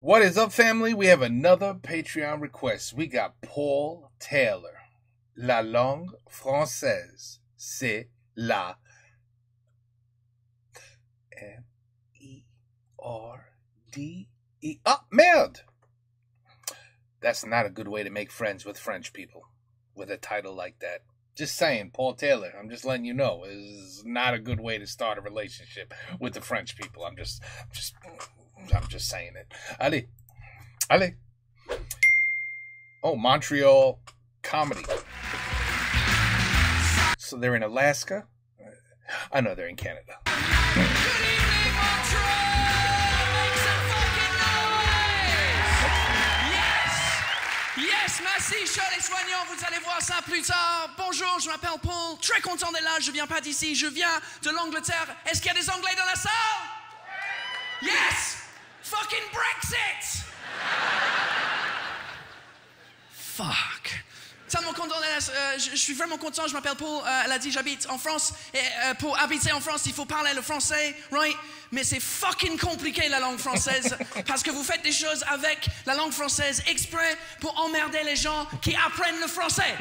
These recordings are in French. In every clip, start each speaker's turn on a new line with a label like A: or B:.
A: What is up, family? We have another Patreon request. We got Paul Taylor. La langue française, c'est la M-E-R-D-E. Oh, merde! That's not a good way to make friends with French people with a title like that. Just saying, Paul Taylor. I'm just letting you know, is not a good way to start a relationship with the French people. I'm just saying it. Allez. Oh, Montreal comedy. So they're in Alaska? I know they're in Canada.
B: Yes, merci, chers les soignants, vous allez voir ça plus tard. Bonjour, je m'appelle Paul, très content d'être là, je viens pas d'ici, je viens de l'Angleterre. Est-ce qu'il y a des Anglais dans la salle? Yes! Fucking Brexit! Fuck. Tellement content, je suis vraiment content, je m'appelle Paul, elle a dit j'habite en France, et pour habiter en France il faut parler le français, right? Mais c'est fucking compliqué la langue française, parce que vous faites des choses avec la langue française exprès pour emmerder les gens qui apprennent le français.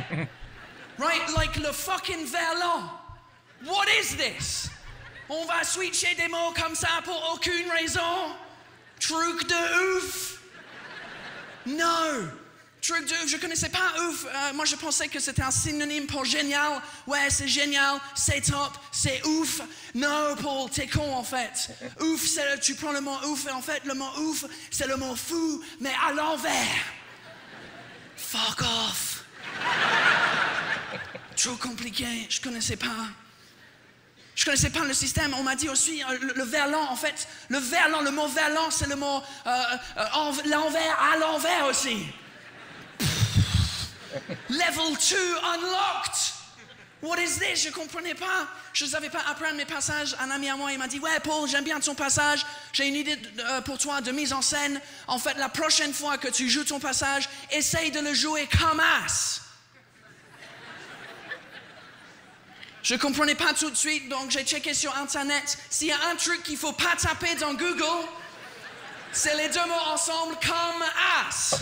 B: Right? Like le fucking verlan. What is this? On va switcher des mots comme ça pour aucune raison? Truc de ouf? No! Truc de ouf, je connaissais pas ouf. Moi, je pensais que c'était un synonyme pour génial. Ouais, c'est génial, c'est top, c'est ouf. Non, Paul, t'es con en fait. Ouf, tu prends le mot ouf et en fait, le mot ouf, c'est le mot fou, mais à l'envers. Fuck off. Trop compliqué, je connaissais pas. Je connaissais pas le système. On m'a dit aussi le verlan, en fait. Le verlan, le mot verlan, c'est le mot l'envers à l'envers aussi. Level 2 unlocked. What is this? Je comprenais pas. Je ne savais pas apprendre mes passages. Un ami à moi, il m'a dit, ouais, Paul, j'aime bien ton passage. J'ai une idée pour toi de mise en scène. En fait, la prochaine fois que tu joues ton passage, essaye de le jouer comme as. Je comprenais pas tout de suite, donc j'ai checké sur Internet. S'il y a un truc qu'il faut pas taper dans Google, c'est les deux mots ensemble comme as.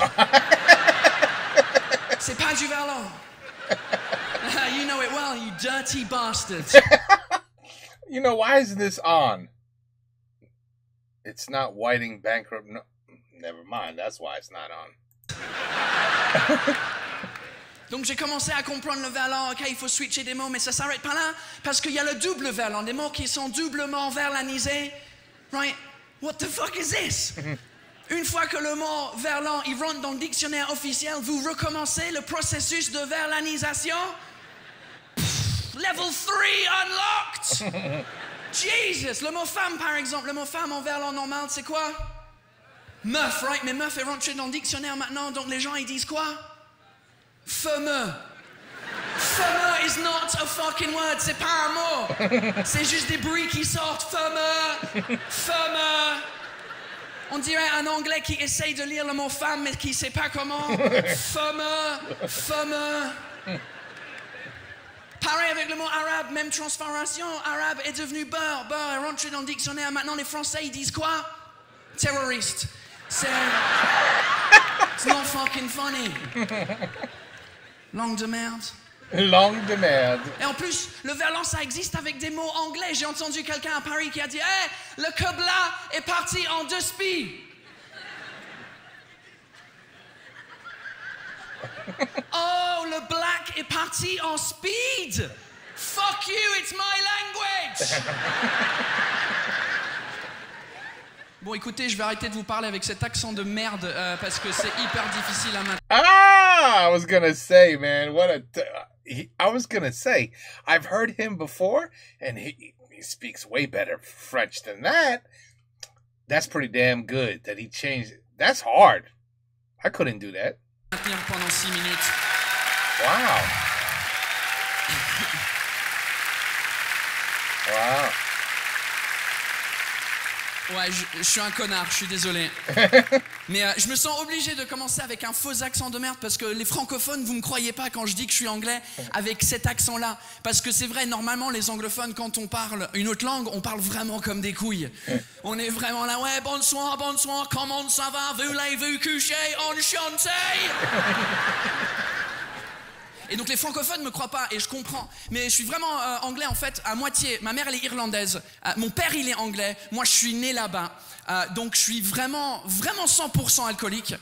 B: C'est pas du verlan. You know it well, you dirty bastards.
A: You know, why is this on? It's not Whiting bankrupt. No, never mind, that's why it's not on.
B: Donc j'ai commencé à comprendre le verlan. Ok, il faut switcher des mots, mais ça s'arrête pas là. Parce qu'il y a le double verlan, des mots qui sont doublement verlanisés. Right? What the fuck is this? Une fois que le mot verlan il rentre dans le dictionnaire officiel, vous recommencez le processus de verlanisation. Level 3 unlocked. Jesus, le mot femme par exemple, le mot femme en verlan normal, c'est quoi? Meuf, right? Mais meuf est rentré dans le dictionnaire maintenant, donc les gens ils disent quoi? Fameux. Fameux is not a fucking word, c'est pas un mot. C'est juste des bruits qui sortent. Fameux. On dirait un Anglais qui essaye de lire le mot femme mais qui sait pas comment. Fameux. Pareil avec le mot arabe, même transformation. Arabe est devenu beurre. Beurre est rentré dans le dictionnaire. Maintenant les Français ils disent quoi? Terroriste. It's not fucking funny. Langue de merde.
A: Langue de merde.
B: Et en plus, le verlan, ça existe avec des mots anglais. J'ai entendu quelqu'un à Paris qui a dit « Hey, le Kebla est parti en 2 spies. » Oh, le black est parti en speed. Fuck you, it's my language. Bon, écoutez, je vais arrêter de vous parler avec cet accent de merde parce que c'est hyper difficile à maintenir.
A: I was gonna say, man, I was gonna say, I've heard him before, and he speaks way better French than that. That's pretty damn good that he changed it. That's hard. I couldn't do that.
B: Pendant 6 minutes.
A: Wow. Wow.
B: Ouais, je suis un connard, je suis désolé. Mais je me sens obligé de commencer avec un faux accent de merde parce que les francophones, vous me croyez pas quand je dis que je suis anglais avec cet accent-là. Parce que c'est vrai, normalement, les anglophones, quand on parle une autre langue, on parle vraiment comme des couilles. On est vraiment là, ouais, bonsoir, comment ça va, voulez-vous coucher, enchanté. Et donc les francophones me croient pas et je comprends. Mais je suis vraiment anglais en fait à moitié. Ma mère elle est irlandaise, mon père il est anglais, moi je suis né là-bas. Donc je suis vraiment 100% alcoolique.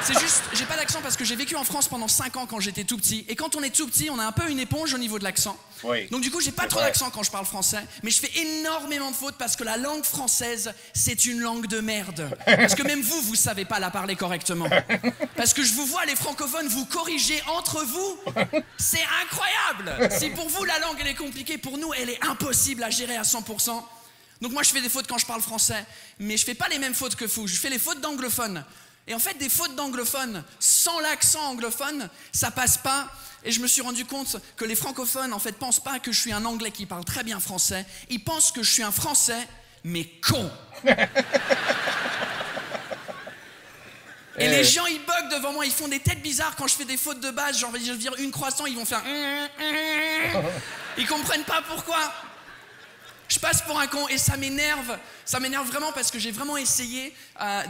B: C'est juste, j'ai pas d'accent parce que j'ai vécu en France pendant 5 ans quand j'étais tout petit. Et quand on est tout petit, on a un peu une éponge au niveau de l'accent.
A: Oui.
B: Donc du coup, j'ai pas trop d'accent quand je parle français. Mais je fais énormément de fautes parce que la langue française, c'est une langue de merde. Parce que même vous savez pas la parler correctement. Parce que je vous vois, les francophones, vous corriger entre vous. C'est incroyable. Si pour vous, la langue, elle est compliquée, pour nous, elle est impossible à gérer à 100%. Donc moi, je fais des fautes quand je parle français. Mais je fais pas les mêmes fautes que vous. Je fais les fautes d'anglophones. Et en fait, des fautes d'anglophones, sans l'accent anglophone, ça passe pas. Et je me suis rendu compte que les francophones, en fait, pensent pas que je suis un anglais qui parle très bien français. Ils pensent que je suis un français, mais con. Et les gens, ils bug devant moi, ils font des têtes bizarres quand je fais des fautes de base. Genre, je veux dire une croissant, ils vont faire... Ils comprennent pas pourquoi. Je passe pour un con et ça m'énerve vraiment parce que j'ai vraiment essayé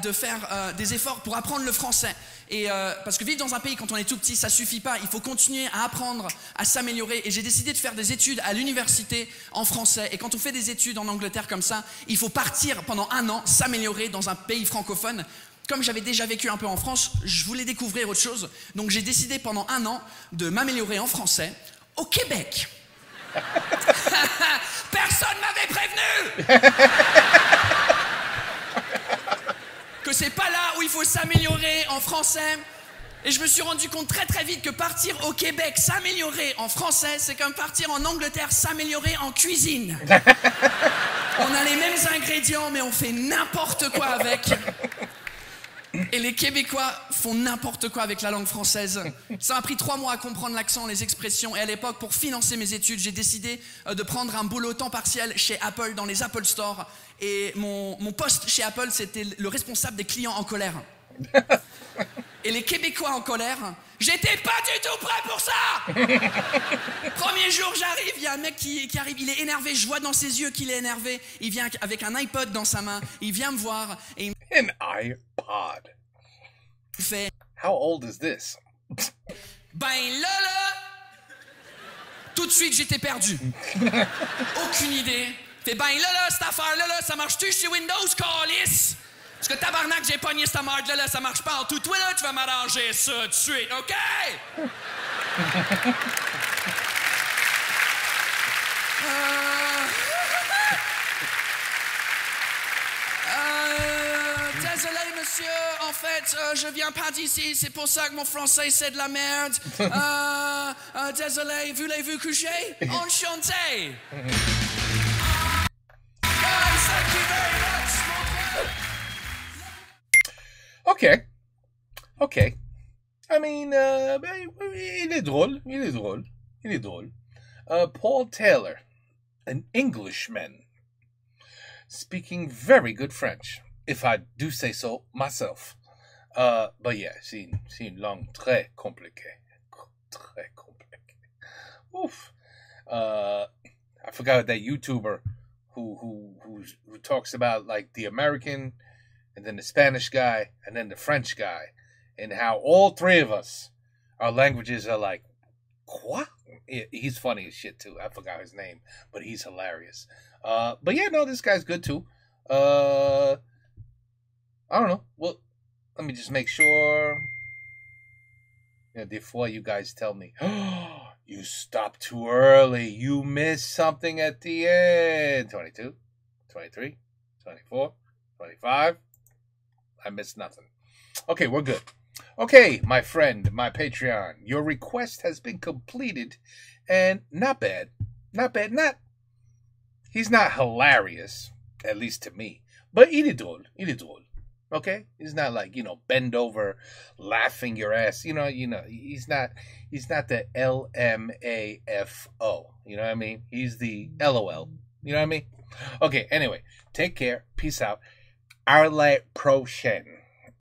B: de faire des efforts pour apprendre le français. Et parce que vivre dans un pays quand on est tout petit, ça suffit pas. Il faut continuer à apprendre, à s'améliorer. Et j'ai décidé de faire des études à l'université en français. Et quand on fait des études en Angleterre comme ça, il faut partir pendant 1 an, s'améliorer dans un pays francophone. Comme j'avais déjà vécu un peu en France, je voulais découvrir autre chose. Donc j'ai décidé pendant 1 an de m'améliorer en français au Québec. Personne m'avait prévenu que c'est pas là où il faut s'améliorer en français. Et je me suis rendu compte très vite que partir au Québec, s'améliorer en français, c'est comme partir en Angleterre, s'améliorer en cuisine. On a les mêmes ingrédients, mais on fait n'importe quoi avec. Et les Québécois font n'importe quoi avec la langue française. Ça m'a pris 3 mois à comprendre l'accent, les expressions. Et à l'époque, pour financer mes études, j'ai décidé de prendre un boulot temps partiel chez Apple, dans les Apple Store. Et mon poste chez Apple, c'était le responsable des clients en colère. Et les Québécois en colère, j'étais pas du tout prêt pour ça. Premier jour, j'arrive, il y a un mec qui arrive, il est énervé, je vois dans ses yeux qu'il est énervé. Il vient avec un iPod dans sa main, il vient me voir et il
A: An iPod.
B: fait...
A: How old is this?
B: Ben là, tout de suite, j'étais perdu. Aucune idée. Fait ben là, cette affaire-là, ça marche-tu chez Windows, calice? Parce que tabarnak, j'ai pogné cette merde-là, ça marche pas en tout. Toi, là, tu vas m'arranger ça tout de suite, OK? Désolé, monsieur, en fait, je viens pas d'ici, c'est pour ça que mon français, c'est de la merde. Désolé, voulez-vous coucher? Enchanté! Guys, thank you very much.
A: Okay. I mean, il est drôle. Paul Taylor, an Englishman, speaking very good French, if I do say so myself. But yeah, c'est une langue très compliquée. Oof. I forgot that YouTuber who talks about like the American and then the Spanish guy and then the French guy and how all 3 of us, our languages are like, what? He's funny as shit too. I forgot his name, but he's hilarious. But yeah, no, this guy's good too. I don't know. Well, let me just make sure. Yeah, before you guys tell me, oh, you stopped too early. You missed something at the end. 22, 23, 24, 25. I missed nothing. Okay, we're good. Okay, my friend, my Patreon, your request has been completed, and not bad. He's not hilarious, at least to me, but il est drôle. Okay? He's not like, bend over, laughing your ass. He's not the LMAFO. You know what I mean? He's the LOL. You know what I mean? Okay, anyway, take care. Peace out. À la prochaine.